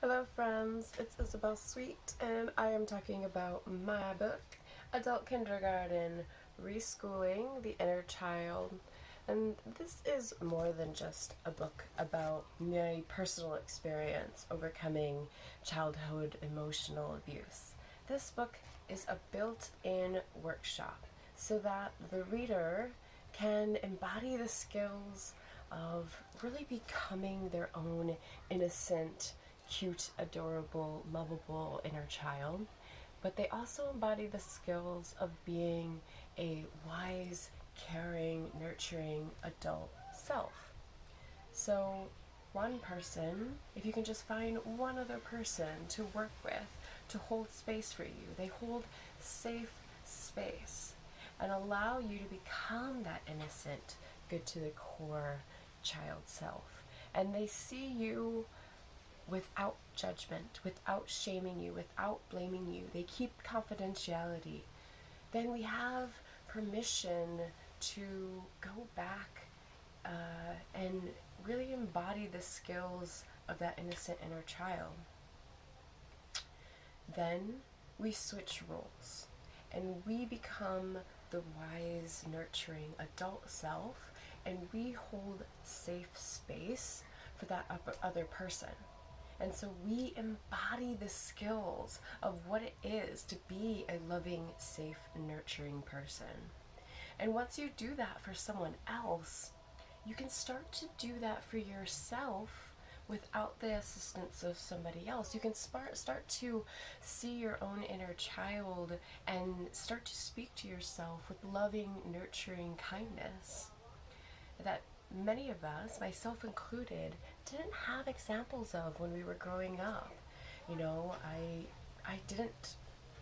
Hello friends, it's Isabel Sweet and I am talking about my book, Adult Kindergarten, Reschooling the Inner Child. And this is more than just a book about my personal experience overcoming childhood emotional abuse. This book is a built-in workshop so that the reader can embody the skills of really becoming their own innocent, cute, adorable, lovable inner child, but they also embody the skills of being a wise, caring, nurturing adult self. So, one person, if you can just find one other person to work with, to hold space for you, they hold safe space and allow you to become that innocent, good to the core child self. And they see you without judgment, without shaming you, without blaming you. They keep confidentiality. Then we have permission to go back and really embody the skills of that innocent inner child. Then we switch roles and we become the wise, nurturing adult self, and we hold safe space for that other person. And so we embody the skills of what it is to be a loving, safe, nurturing person. And once you do that for someone else, you can start to do that for yourself without the assistance of somebody else. You can start to see your own inner child and start to speak to yourself with loving, nurturing kindness that many of us, myself included, didn't have examples of when we were growing up. You know, I didn't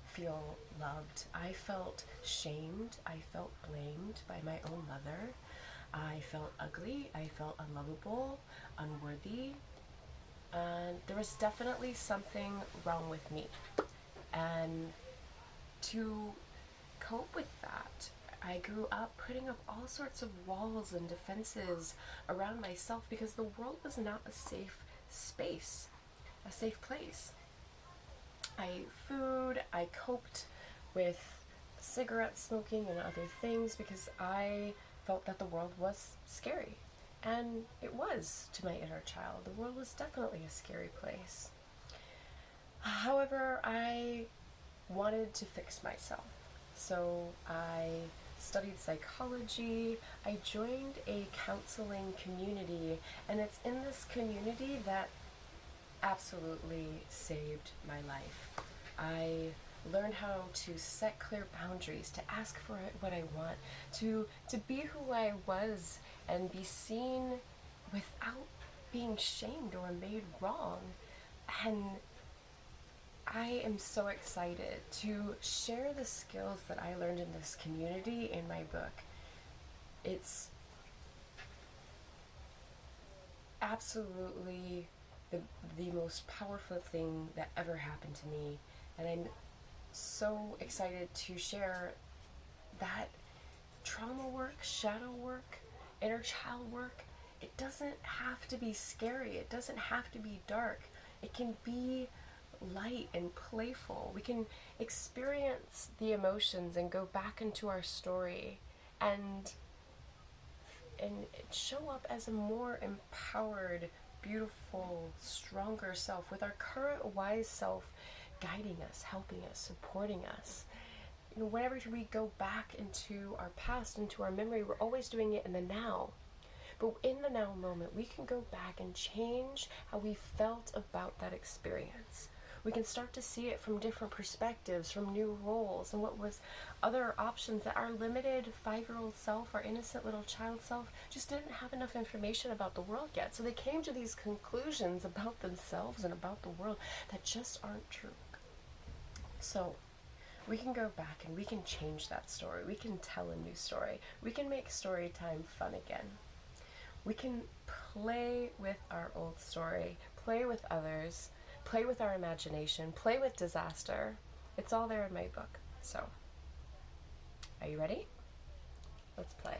feel loved. I felt shamed. I felt blamed by my own mother. I felt ugly. I felt unlovable, unworthy. And there was definitely something wrong with me. And to cope with that, I grew up putting up all sorts of walls and defenses around myself because the world was not a safe space, a safe place. I ate food, I coped with cigarette smoking and other things because I felt that the world was scary. And it was to my inner child. The world was definitely a scary place. However, I wanted to fix myself. So I studied psychology, I joined a counseling community, and it's in this community that absolutely saved my life. I learned how to set clear boundaries, to ask for what I want, to be who I was and be seen without being shamed or made wrong. And I am so excited to share the skills that I learned in this community in my book. It's absolutely the most powerful thing that ever happened to me, and I'm so excited to share that trauma work, shadow work, inner child work, it doesn't have to be scary, it doesn't have to be dark, it can be light and playful. We can experience the emotions and go back into our story and show up as a more empowered, beautiful, stronger self with our current wise self guiding us, helping us, supporting us. You know, whenever we go back into our past, into our memory, we're always doing it in the now. But in the now moment, we can go back and change how we felt about that experience. We can start to see it from different perspectives, from new roles, and what was other options that our limited 5-year-old self, our innocent little child self, just didn't have enough information about the world yet. So they came to these conclusions about themselves and about the world that just aren't true. So we can go back and we can change that story. We can tell a new story. We can make story time fun again. We can play with our old story, play with others, play with our imagination, play with disaster. It's all there in my book. So, are you ready? Let's play.